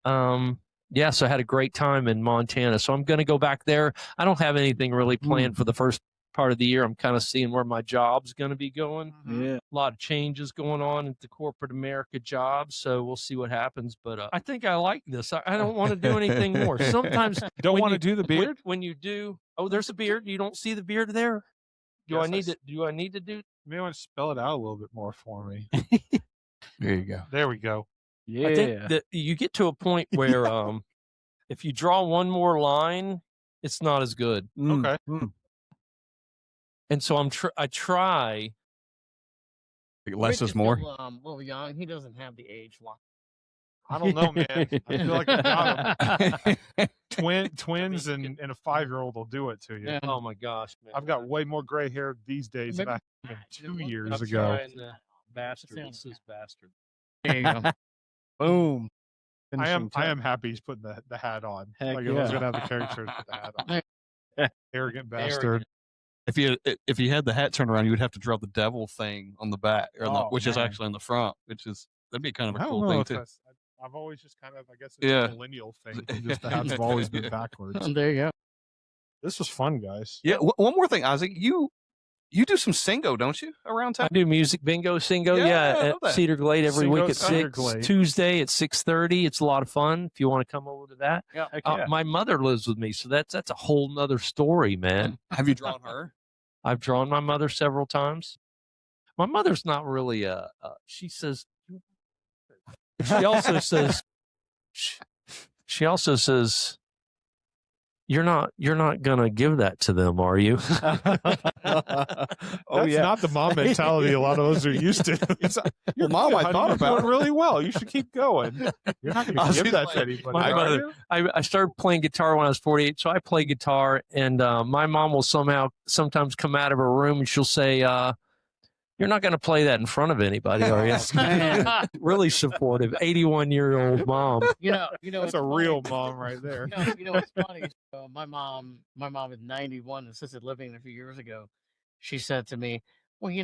D: So I had a great time in Montana. So I'm going to go back there. I don't have anything really planned for the first part of the year. I'm kind of seeing where my job's going to be going.
G: Yeah.
D: A lot of changes going on at the corporate America job. So we'll see what happens. But I think I like this. I don't want to do anything more. Sometimes
F: Don't want to do the beard?
D: when you do. Oh, there's a beard. You don't see the beard there? Do I need to do?
F: You may want to spell it out a little bit more for me.
G: There you go.
F: There we go.
E: Yeah.
D: I think that you get to a point where if you draw one more line, it's not as good.
F: Okay.
D: And so I try.
G: Less
C: Rich
G: is more.
C: Still, a little young. He doesn't have the age lock.
F: I don't know, man. I feel like I got him. Twins and a 5-year-old will do it to you.
C: Yeah.
D: Oh my gosh, man.
F: I've got way more gray hair these days than I had 2 years
D: I'm
F: ago.
D: trying to- Bastard. This is bastard.
C: There you go.
G: Boom.
F: I am happy he's putting the hat on.
E: Heck
F: Like, I was
E: yeah.
F: gonna have the characters with the hat on. Arrogant bastard.
G: If you had the hat turned around, you would have to draw the devil thing on the back, which is
F: man.
G: actually in the front, that'd be kind of
F: I
G: a
F: don't
G: cool
F: know
G: thing
F: if
G: too.
F: I've always just kind of, I guess it's
G: Yeah.
F: a millennial thing. Just the hats have always been backwards.
C: There you go.
F: This was fun, guys.
G: Yeah. One more thing, Ozzy, you do some SINGO, don't you, around
D: I
G: town?
D: do music bingo, SINGO,
G: Yeah, I
D: at
G: love that.
D: Cedar Glade every
F: SINGO
D: week at
F: Cedar
D: 6,
F: Glade.
D: Tuesday at 6:30. It's a lot of fun if you want to come over to that.
E: Heck yeah.
D: My mother lives with me, so that's a whole nother story, man.
G: Have you drawn her?
D: I've drawn my mother several times. My mother's not really she says, she also says, you're not gonna give that to them, are you?
F: That's not the mom mentality a lot of us are used to. It's like,
G: Well, Mom, I thought
F: you're
G: about
F: doing
G: it.
F: really well. You should keep going. You're not going to give that to anybody.
D: My
F: are
D: mother-
F: you?
D: I started playing guitar when I was 48, so I play guitar, and my mom will sometimes come out of her room and she'll say, "You're not going to play that in front of anybody, are you?" Really supportive, 81-year-old mom.
C: You know,
F: That's
C: it's
F: a
C: funny.
F: real mom right there.
C: You know what's funny? So my mom is 91 and assisted living a few years ago. She said to me, "Well, you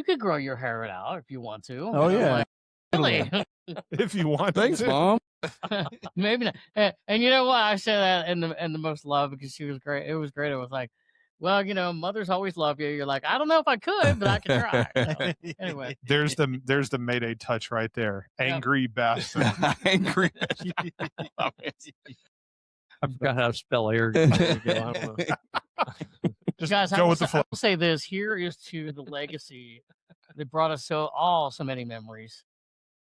C: could grow your hair out if you want to."
E: Oh,
C: And I'm
E: yeah.
C: like, really?
F: If you want.
G: Thanks,
F: to.
G: Mom.
C: Maybe not. And you know what? I said that in the most love because she was great. It was great. It was like, well, mothers always love you. You're like, I don't know if I could, but I can try. So, anyway,
F: There's the Mayday touch right there. Angry bastard.
G: Angry.
D: I forgot how to spell arrogance. I don't know.
F: Just
C: guys,
F: go with the
C: I
F: flow.
C: will say this: here is to the legacy that brought us so many memories.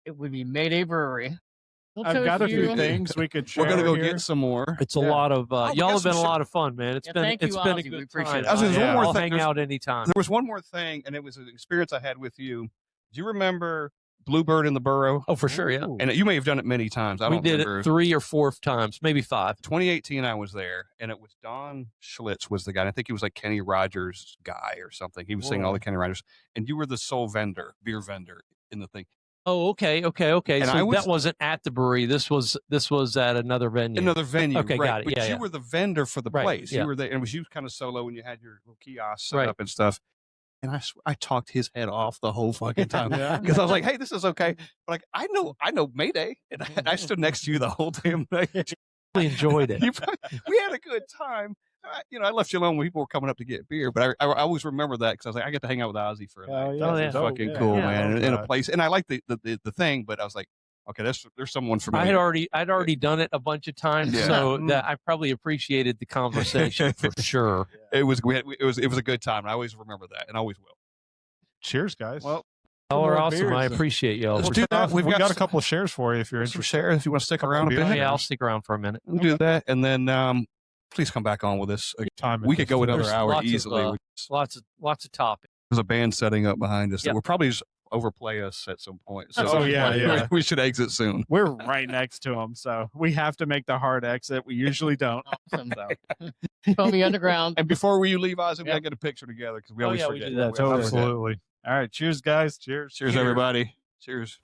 C: It would be Mayday Brewery. We'll
E: I've
C: toast
E: got a few
C: you.
E: things we could share.
G: We're gonna go
E: here.
G: get some more.
D: It's a lot of
G: we
D: y'all
G: got
D: have been
G: some
D: a lot of fun, man. It's
C: Yeah,
D: been
C: thank you,
D: it's been a
C: Ozzy. We
D: good
C: appreciate
D: time.
C: it.
G: I was gonna say,
F: one more
D: I'll
G: thing.
D: hang
G: There's-
D: out anytime.
G: There was one more thing, and it was an experience I had with you. Do you remember Bluebird in the Burrow?
D: Oh, for sure, yeah.
G: And you may have done it many times. I
D: We
G: don't
D: did
G: remember.
D: it 3 or 4 times, maybe 5.
G: 2018, I was there, and it was Don Schlitz was the guy. And I think he was like Kenny Rogers' guy or something. He was singing all the Kenny Rogers, and you were the sole beer vendor in the thing.
D: Oh, okay.
G: And
D: So that wasn't at the brewery. This was at another venue.
G: Another venue.
D: Okay,
G: right.
D: got it.
G: But
D: Yeah,
G: you
D: yeah.
G: were the vendor for the
D: Right,
G: place.
D: yeah.
G: You were there, and it was you kind of solo, and you had your little kiosk set
D: Right.
G: up and stuff. And I talked his head off the whole fucking time because I was like, "Hey, this is okay." But like, I know Mayday, and I stood next to you the whole damn night.
D: Really enjoyed it.
G: We had a good time. I left you alone when people were coming up to get beer, but I always remember that because I was like, I get to hang out with Ozzy for a night.
E: yeah.
G: It's fucking cool, man. In a place, and I like the thing, but I was like, okay, there's someone for me.
D: I'd already done it a bunch of times, so that I probably appreciated the conversation for sure.
G: It was a good time. And I always remember that, and always will.
F: Cheers, guys.
G: Well,
D: y'all are awesome.
E: beers.
D: I appreciate y'all.
G: Let's do that.
F: We've got a couple of shares for you if you're
G: some
F: interested.
G: share if you want to stick around a bit.
D: Yeah, I'll stick around for a minute.
G: We'll do that, and then please come back on with us.
F: Time
G: We could go another
D: There's
G: hour
D: lots of,
G: easily.
D: Lots of topics.
G: There's a band setting up behind us that
D: Yep.
G: will probably just overplay us at some point. So
F: Oh, yeah.
G: we should exit soon.
E: We're right next to them, so we have to make the hard exit. We usually don't.
C: Awesome.
E: So.
C: Foamy Underground.
G: And before you leave, Ozzy, we gotta get a picture together because we always
D: yeah, we
G: forget.
D: do that,
G: We always forget.
F: Absolutely.
E: All right, cheers, guys. Cheers.
G: Cheers, everybody. Cheers.